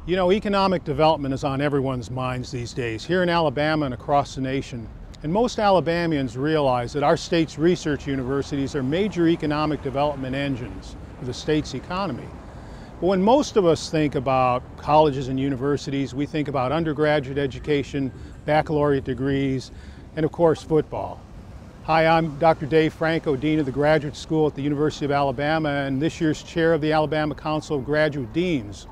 You know, economic development is on everyone's minds these days, here in Alabama and across the nation. And most Alabamians realize that our state's research universities are major economic development engines for the state's economy. But when most of us think about colleges and universities, we think about undergraduate education, baccalaureate degrees, and of course football. Hi, I'm Dr. Dave Francko, Dean of the Graduate School at the University of Alabama and this year's Chair of the Alabama Council of Graduate Deans.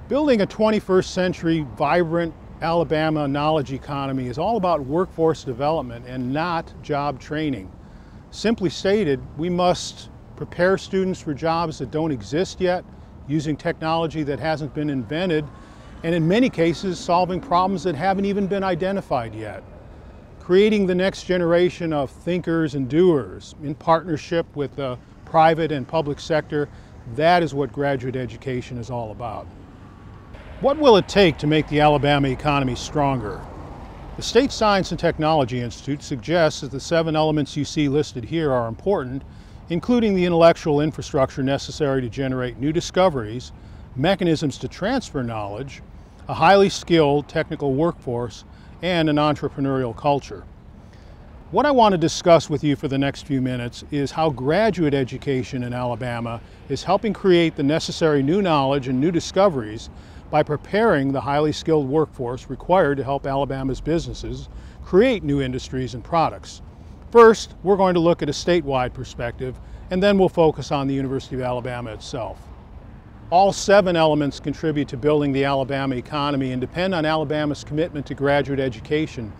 Building a 21st century vibrant Alabama knowledge economy is all about workforce development and not job training. Simply stated, we must prepare students for jobs that don't exist yet, using technology that hasn't been invented, and in many cases solving problems that haven't even been identified yet. Creating the next generation of thinkers and doers in partnership with the private and public sector, that is what graduate education is all about. What will it take to make the Alabama economy stronger? The State Science and Technology Institute suggests that the 7 elements you see listed here are important, including the intellectual infrastructure necessary to generate new discoveries, mechanisms to transfer knowledge, a highly skilled technical workforce, and an entrepreneurial culture. What I want to discuss with you for the next few minutes is how graduate education in Alabama is helping create the necessary new knowledge and new discoveries by preparing the highly skilled workforce required to help Alabama's businesses create new industries and products. First, we're going to look at a statewide perspective, and then we'll focus on the University of Alabama itself. All 7 elements contribute to building the Alabama economy and depend on Alabama's commitment to graduate education.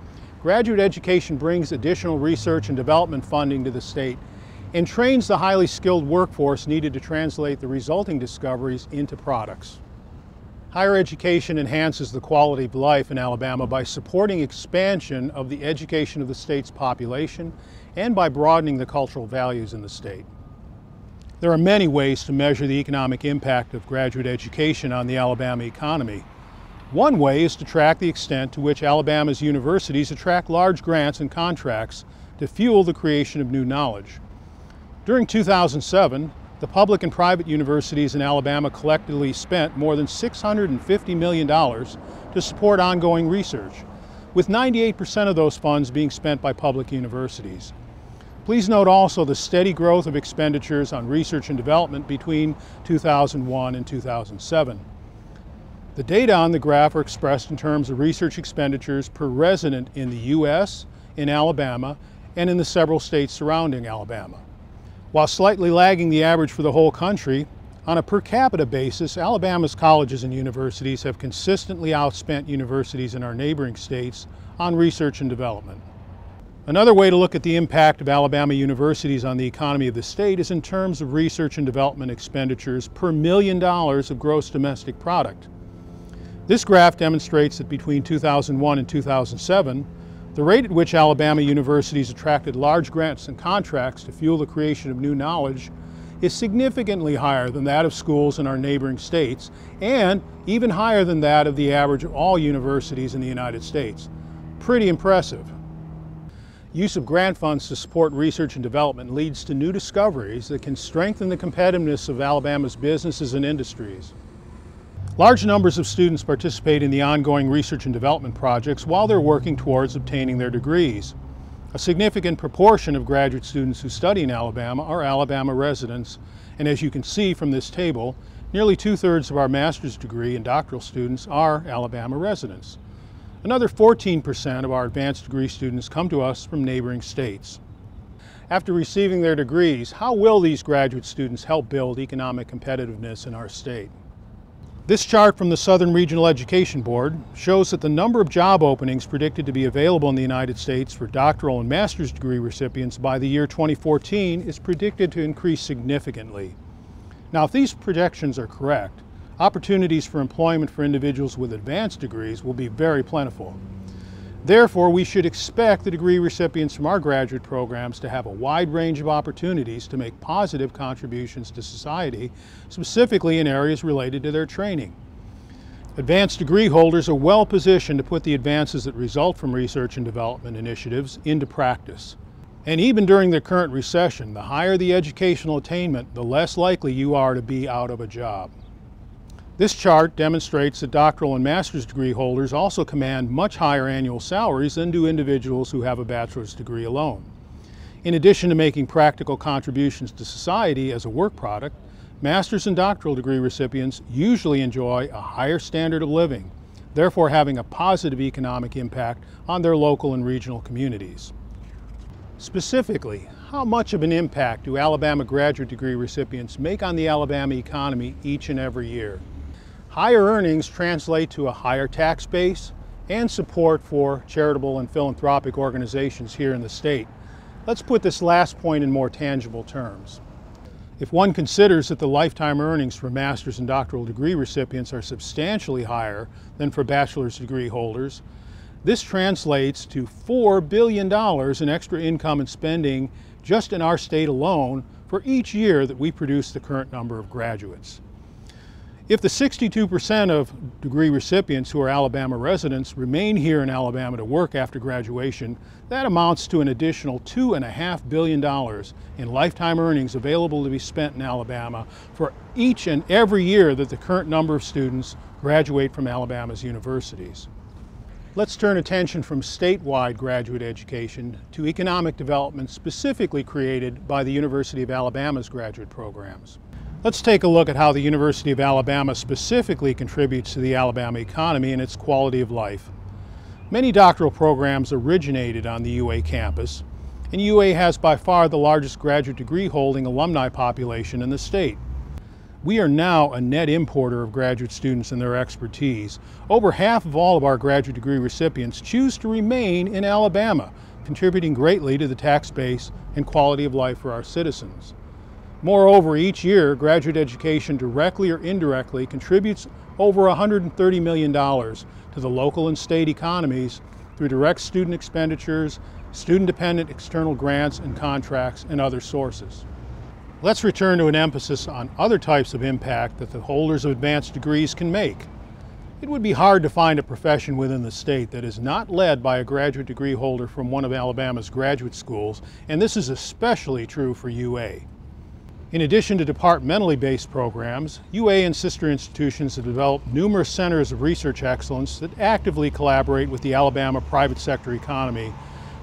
Graduate education brings additional research and development funding to the state and trains the highly skilled workforce needed to translate the resulting discoveries into products. Higher education enhances the quality of life in Alabama by supporting expansion of the education of the state's population and by broadening the cultural values in the state. There are many ways to measure the economic impact of graduate education on the Alabama economy. One way is to track the extent to which Alabama's universities attract large grants and contracts to fuel the creation of new knowledge. During 2007, the public and private universities in Alabama collectively spent more than $650 million to support ongoing research, with 98% of those funds being spent by public universities. Please note also the steady growth of expenditures on research and development between 2001 and 2007. The data on the graph are expressed in terms of research expenditures per resident in the U.S., in Alabama, and in the several states surrounding Alabama. While slightly lagging the average for the whole country, on a per capita basis, Alabama's colleges and universities have consistently outspent universities in our neighboring states on research and development. Another way to look at the impact of Alabama universities on the economy of the state is in terms of research and development expenditures per $1 million of gross domestic product. This graph demonstrates that between 2001 and 2007, the rate at which Alabama universities attracted large grants and contracts to fuel the creation of new knowledge is significantly higher than that of schools in our neighboring states, and even higher than that of the average of all universities in the United States. Pretty impressive. Use of grant funds to support research and development leads to new discoveries that can strengthen the competitiveness of Alabama's businesses and industries. Large numbers of students participate in the ongoing research and development projects while they're working towards obtaining their degrees. A significant proportion of graduate students who study in Alabama are Alabama residents, and as you can see from this table, nearly 2/3 of our master's degree and doctoral students are Alabama residents. Another 14% of our advanced degree students come to us from neighboring states. After receiving their degrees, how will these graduate students help build economic competitiveness in our state? This chart from the Southern Regional Education Board shows that the number of job openings predicted to be available in the United States for doctoral and master's degree recipients by the year 2014 is predicted to increase significantly. Now, if these projections are correct, opportunities for employment for individuals with advanced degrees will be very plentiful. Therefore, we should expect the degree recipients from our graduate programs to have a wide range of opportunities to make positive contributions to society, specifically in areas related to their training. Advanced degree holders are well positioned to put the advances that result from research and development initiatives into practice. And even during the current recession, the higher the educational attainment, the less likely you are to be out of a job. This chart demonstrates that doctoral and master's degree holders also command much higher annual salaries than do individuals who have a bachelor's degree alone. In addition to making practical contributions to society as a work product, master's and doctoral degree recipients usually enjoy a higher standard of living, therefore having a positive economic impact on their local and regional communities. Specifically, how much of an impact do Alabama graduate degree recipients make on the Alabama economy each and every year? Higher earnings translate to a higher tax base and support for charitable and philanthropic organizations here in the state. Let's put this last point in more tangible terms. If one considers that the lifetime earnings for master's and doctoral degree recipients are substantially higher than for bachelor's degree holders, this translates to $4 billion in extra income and spending just in our state alone for each year that we produce the current number of graduates. If the 62% of degree recipients who are Alabama residents remain here in Alabama to work after graduation, that amounts to an additional $2.5 billion in lifetime earnings available to be spent in Alabama for each and every year that the current number of students graduate from Alabama's universities. Let's turn attention from statewide graduate education to economic development specifically created by the University of Alabama's graduate programs. Let's take a look at how the University of Alabama specifically contributes to the Alabama economy and its quality of life. Many doctoral programs originated on the UA campus, and UA has by far the largest graduate degree holding alumni population in the state. We are now a net importer of graduate students and their expertise. Over half of all of our graduate degree recipients choose to remain in Alabama, contributing greatly to the tax base and quality of life for our citizens. Moreover, each year, graduate education directly or indirectly contributes over $130 million to the local and state economies through direct student expenditures, student-dependent external grants and contracts, and other sources. Let's return to an emphasis on other types of impact that the holders of advanced degrees can make. It would be hard to find a profession within the state that is not led by a graduate degree holder from one of Alabama's graduate schools, and this is especially true for UA. In addition to departmentally based programs, UA and sister institutions have developed numerous centers of research excellence that actively collaborate with the Alabama private sector economy,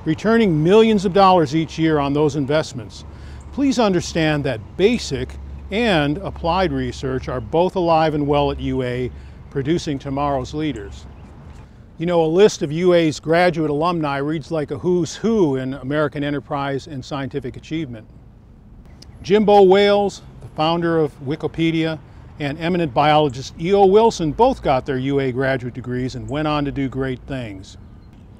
returning millions of dollars each year on those investments. Please understand that basic and applied research are both alive and well at UA, producing tomorrow's leaders. You know, a list of UA's graduate alumni reads like a who's who in American enterprise and scientific achievement. Jimbo Wales, the founder of Wikipedia, and eminent biologist E.O. Wilson both got their UA graduate degrees and went on to do great things.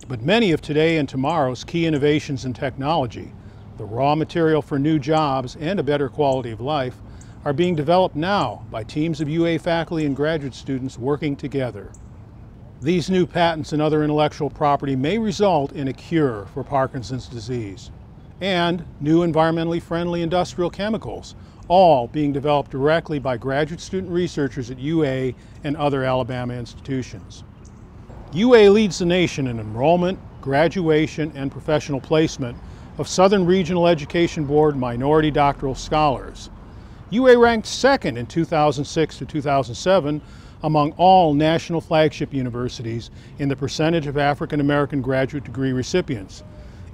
But many of today and tomorrow's key innovations in technology, the raw material for new jobs and a better quality of life, are being developed now by teams of UA faculty and graduate students working together. These new patents and other intellectual property may result in a cure for Parkinson's disease, and new environmentally friendly industrial chemicals, all being developed directly by graduate student researchers at UA and other Alabama institutions. UA leads the nation in enrollment, graduation, and professional placement of Southern Regional Education Board minority doctoral scholars. UA ranked second in 2006 to 2007 among all national flagship universities in the percentage of African American graduate degree recipients.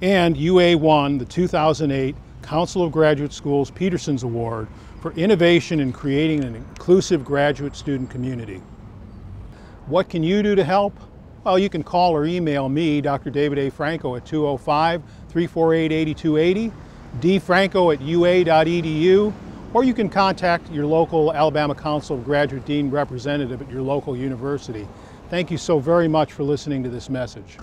And UA won the 2008 Council of Graduate Schools Peterson's Award for innovation in creating an inclusive graduate student community. What can you do to help? Well, you can call or email me, Dr. David A. Francko, at 205-348-8280, dfrancko@ua.edu, or you can contact your local Alabama Council of Graduate Dean representative at your local university. Thank you so very much for listening to this message.